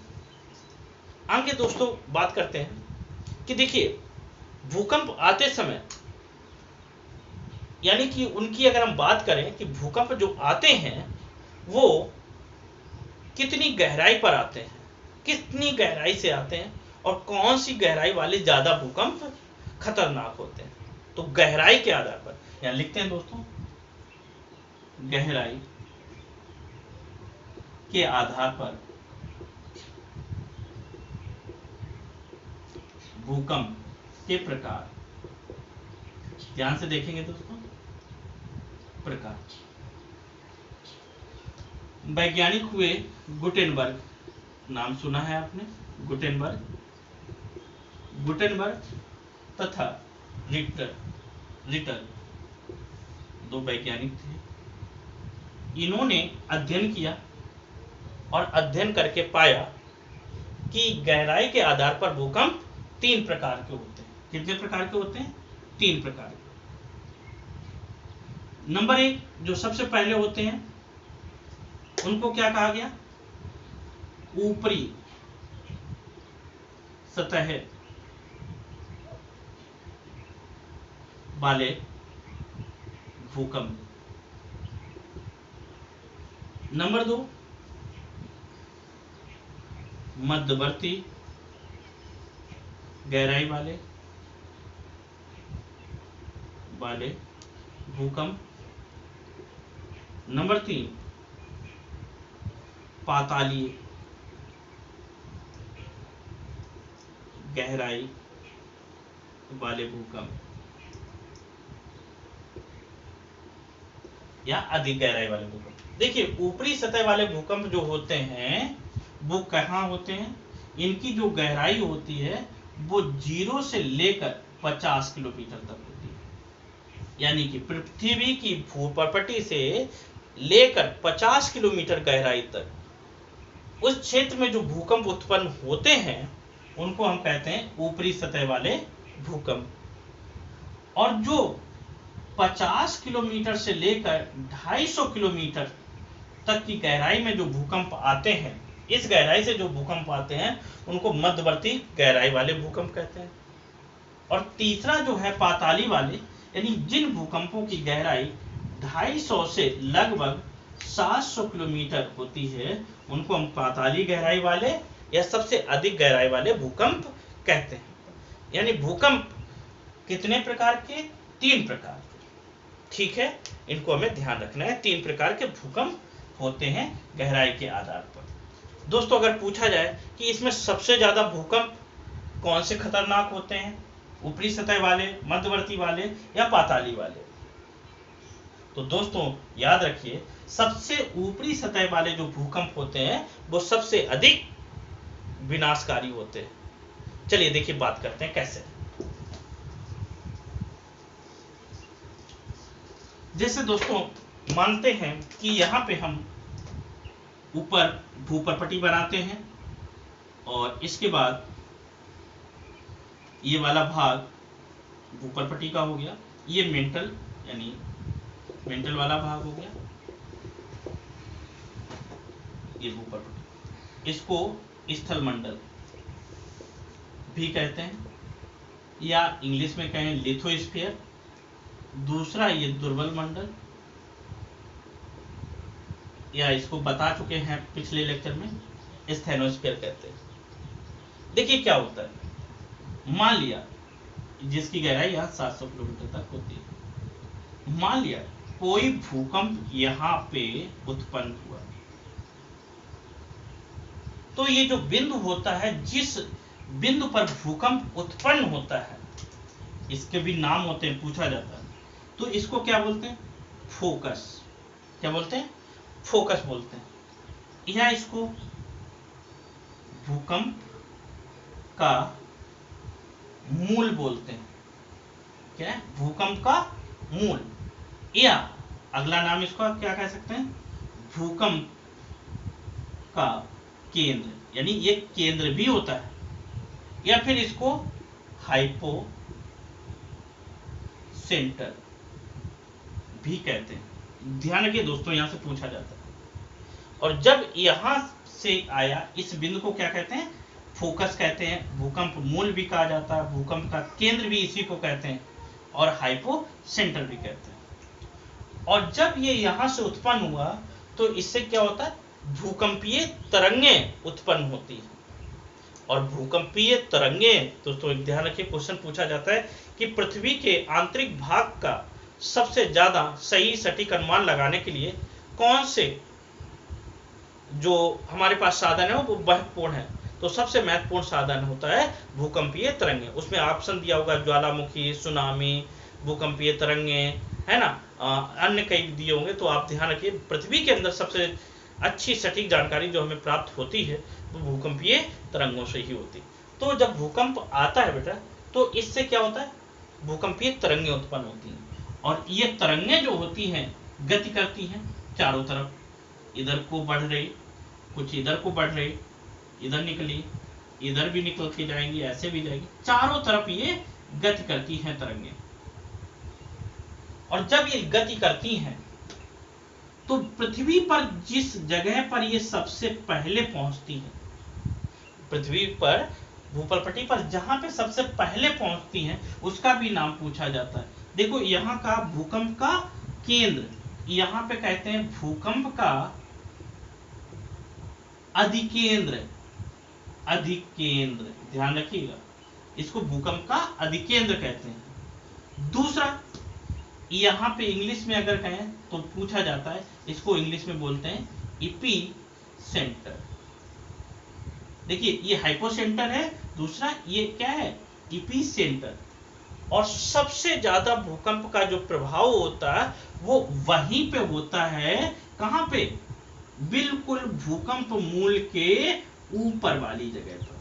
आगे दोस्तों बात करते हैं कि देखिए भूकंप आते समय, यानी कि उनकी अगर हम बात करें कि भूकंप जो आते हैं वो कितनी गहराई पर आते हैं, कितनी गहराई से आते हैं, और कौन सी गहराई वाले ज्यादा भूकंप खतरनाक होते हैं। तो गहराई के आधार पर यहां लिखते हैं दोस्तों, गहराई के आधार पर भूकंप के प्रकार, ध्यान से देखेंगे दोस्तों, प्रकार। वैज्ञानिक हुए गुटेनबर्ग, नाम सुना है आपने, गुटेनबर्ग तथा रिटर, दो वैज्ञानिक थे। इन्होंने अध्ययन किया और अध्ययन करके पाया कि गहराई के आधार पर भूकंप 3 प्रकार के होते हैं। कितने प्रकार के होते हैं? 3 प्रकार के। नंबर 1 जो सबसे पहले होते हैं उनको क्या कहा गया? ऊपरी सतह वाले भूकंप। नंबर 2 मध्यवर्ती गहराई वाले भूकंप। नंबर 3 पातालीय गहराई वाले भूकंप या अधिक गहराई वाले भूकंप। देखिए ऊपरी सतह वाले भूकंप जो होते हैं वो कहाँ होते हैं? इनकी जो गहराई होती है वो 0 से लेकर 50 किलोमीटर तक होती है। यानी कि पृथ्वी की भूपर्पटी से लेकर 50 किलोमीटर गहराई तक उस क्षेत्र में जो भूकंप उत्पन्न होते हैं उनको हम कहते हैं ऊपरी सतह वाले भूकंप। और जो 50 किलोमीटर से लेकर 250 किलोमीटर तक की गहराई में जो भूकंप आते हैं, इस गहराई से जो भूकंप आते हैं उनको मध्यवर्ती गहराई वाले भूकंप कहते हैं। और तीसरा जो है पाताली वाले, यानी जिन भूकंपों की गहराई 250 से लगभग 700 किलोमीटर होती है उनको हम पाताली गहराई वाले या सबसे अधिक गहराई वाले भूकंप कहते हैं। यानी भूकंप कितने प्रकार के? 3 प्रकार के। ठीक है, इनको हमें ध्यान रखना है। 3 प्रकार के भूकंप होते हैं गहराई के आधार पर। दोस्तों अगर पूछा जाए कि इसमें सबसे ज्यादा भूकंप कौन से खतरनाक होते हैं, ऊपरी सतह वाले, मध्यवर्ती वाले या पाताली वाले, तो दोस्तों याद रखिए सबसे ऊपरी सतह वाले जो भूकंप होते हैं वो सबसे अधिक विनाशकारी होते हैं। चलिए देखिए बात करते हैं कैसे। जैसे दोस्तों मानते हैं कि यहाँ पे हम ऊपर भूपरपटी बनाते हैं और इसके बाद ये वाला भाग भूपरपटी का हो गया, ये मेंटल यानी मेंटल वाला भाग हो गया, ये भूपरपटी, इसको स्थल मंडल भी कहते हैं या इंग्लिश में कहें लिथोस्फीयर। दूसरा ये दुर्बल मंडल, या इसको बता चुके हैं पिछले लेक्चर में, स्थेनोस्फीयर कहते हैं। देखिए क्या होता है, मान लिया जिसकी गहराई यहाँ 700 किलोमीटर तक होती है, मान लिया कोई भूकंप यहाँ पे उत्पन्न हुआ, तो ये जो बिंदु होता है, जिस बिंदु पर भूकंप उत्पन्न होता है, इसके भी नाम होते हैं, पूछा जाता है, तो इसको क्या बोलते हैं? फोकस। क्या बोलते हैं? फोकस बोलते हैं, या इसको भूकंप का मूल बोलते हैं। क्या है? भूकंप का मूल, या अगला नाम इसका क्या कह सकते हैं? भूकंप का केंद्र, यानी ये केंद्र भी होता है, या फिर इसको हाइपो सेंटर भी कहते हैं। ध्यान रखिए दोस्तों, यहां से पूछा जाता है, और जब यहां से आया इस बिंदु को क्या कहते हैं? फोकस कहते हैं। भूकंप मूल भी कहा जाता है, भूकंप का केंद्र भी इसी को कहते हैं, और हाइपो सेंटर भी कहते हैं। और जब ये यहां से उत्पन्न हुआ तो इससे क्या होता है? भूकंपीय तरंगें उत्पन्न होती है। और भूकंपीय तरंगें दोस्तों एक ध्यान रखिए, क्वेश्चन पूछा जाता है कि पृथ्वी के आंतरिक भाग का सबसे ज्यादा सही सटीक अनुमान लगाने के लिए कौन से जो हमारे पास साधन है वो महत्वपूर्ण है। तो सबसे महत्वपूर्ण साधन होता है भूकंपीय तरंगें। उसमें ऑप्शन दिया होगा ज्वालामुखी, सुनामी, भूकंपीय तरंगें, है ना, अन्य कई दिए होंगे। तो आप ध्यान रखिए, पृथ्वी के अंदर सबसे अच्छी सटीक जानकारी जो हमें प्राप्त होती है वो भूकंपीय तरंगों से ही होती है। तो जब भूकंप आता है बेटा, तो इससे क्या होता है? भूकंपीय तरंगें उत्पन्न होती हैं, और ये तरंगें जो होती हैं गति करती हैं चारों तरफ, इधर को बढ़ रही, कुछ इधर को बढ़ रही, इधर निकली, इधर भी निकल के जाएंगी, ऐसे भी जाएगी, चारों तरफ ये गति करती हैं तरंगें। और जब ये गति करती हैं तो पृथ्वी पर जिस जगह पर ये सबसे पहले पहुंचती है, पृथ्वी पर भूपरपटी पर जहां पे सबसे पहले पहुंचती हैं उसका भी नाम पूछा जाता है। देखो यहाँ का भूकंप का केंद्र, यहाँ पे कहते हैं भूकंप का अधिकेंद्र। अधिकेंद्र ध्यान रखिएगा, इसको भूकंप का अधिकेंद्र कहते हैं। दूसरा, यहाँ पे इंग्लिश में अगर कहें तो पूछा जाता है, इसको इंग्लिश में बोलते हैं इपी सेंटर। देखिए ये हाइपोसेंटर है, दूसरा ये क्या है? EP centre. और सबसे ज्यादा भूकंप का जो प्रभाव होता है वो वहीं पे होता है, कहां पे? बिल्कुल भूकंप मूल के ऊपर वाली जगह पर।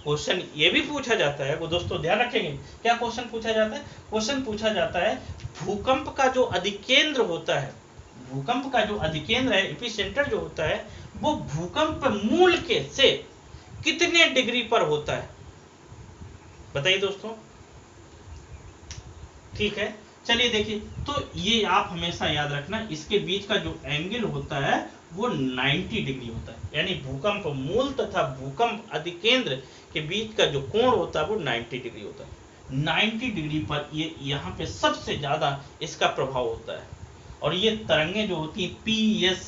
क्वेश्चन ये भी पूछा जाता है, वो दोस्तों ध्यान रखेंगे, क्या क्वेश्चन पूछा जाता है? क्वेश्चन पूछा जाता है भूकंप का जो अधिकेंद्र होता है, भूकंप का जो अधिकेंद्र है, एपिसेंटर जो होता है, वो भूकंप मूल के से कितने डिग्री पर होता है? बताइए दोस्तों। ठीक है, चलिए देखिए, तो ये आप हमेशा याद रखना, इसके बीच का जो एंगल होता है वो 90 डिग्री होता है। यानी भूकंप मूल तथा भूकंप अधिकेंद्र के बीच का जो कोण होता है वो 90 डिग्री होता है। 90 डिग्री पर ये यहाँ पे सबसे ज्यादा इसका प्रभाव होता है। और ये तरंगे जो होती हैं PS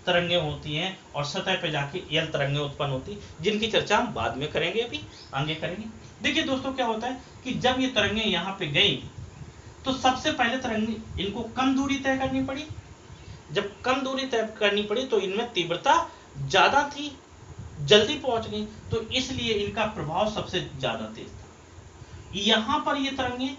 तरंगे होती हैं और सतह पे जाके L तरंगे उत्पन्न होती हैं, जिनकी चर्चा हम बाद में करेंगे, अभी आगे करेंगे। देखिए दोस्तों क्या होता है कि जब ये तरंगे यहाँ पे गई तो सबसे पहले तरंगे इनको कम दूरी तय करनी पड़ी। जब कम दूरी तय करनी पड़ी तो इनमें तीव्रता ज्यादा थी, जल्दी पहुंच गई, तो इसलिए इनका प्रभाव सबसे ज्यादा तेज था। यहां पर ये तरंगे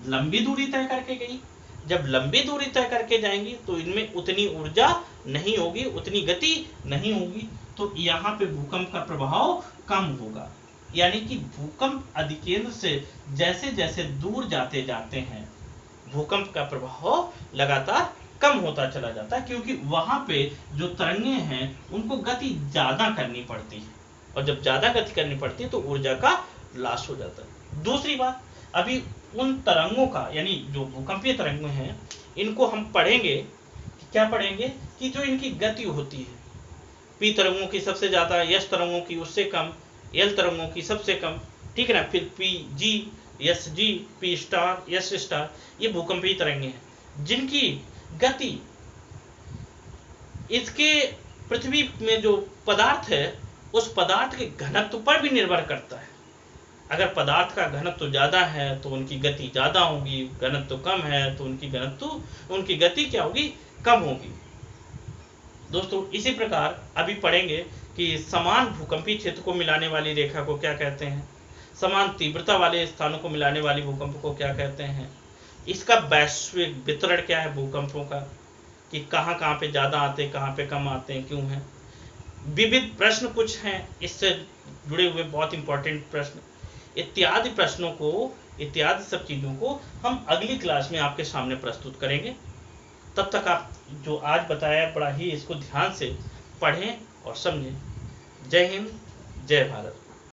लंबी दूरी तय करके गई, जब लंबी दूरी तय करके जाएंगी तो इनमें उतनी ऊर्जा नहीं होगी, उतनी गति नहीं होगी, तो यहाँ पे भूकंप का प्रभाव कम होगा। यानी कि भूकंप अधिकेंद्र से जैसे जैसे दूर जाते जाते हैं भूकंप का प्रभाव लगातार कम होता चला जाता है, क्योंकि वहां पे जो तरंगे हैं उनको गति ज्यादा करनी पड़ती है, और जब ज्यादा गति करनी पड़ती है तो ऊर्जा का लॉस हो जाता है। दूसरी बात, अभी उन तरंगों का, यानी जो भूकंपीय तरंगे हैं, इनको हम पढ़ेंगे, क्या पढ़ेंगे कि जो इनकी गति होती है, P तरंगों की सबसे ज्यादा, S तरंगों की उससे कम, L तरंगों की सबसे कम, ठीक है ना, फिर PG, SG, P star, S star, ये भूकंपीय तरंगे हैं जिनकी गति इसके पृथ्वी में जो पदार्थ है उस पदार्थ के घनत्व पर भी निर्भर करता है। अगर पदार्थ का घनत्व ज्यादा है तो उनकी गति ज्यादा होगी, घनत्व कम है तो उनकी गति क्या होगी, कम होगी। दोस्तों इसी प्रकार अभी पढ़ेंगे कि समान भूकंपीय क्षेत्र को मिलाने वाली रेखा को क्या कहते हैं, समान तीव्रता वाले स्थानों को मिलाने वाली भूकंप को क्या कहते हैं, इसका वैश्विक वितरण क्या है भूकंपों का, कि कहाँ कहाँ पे ज्यादा आते हैं, कहाँ पे कम आते हैं, क्यों हैं। विविध प्रश्न कुछ हैं इससे जुड़े हुए, बहुत इंपॉर्टेंट प्रश्न इत्यादि प्रश्नों को, इत्यादि सब चीजों को हम अगली क्लास में आपके सामने प्रस्तुत करेंगे। तब तक आप जो आज बताया बड़ा ही इसको ध्यान से पढ़ें और समझें। जय हिंद, जय भारत।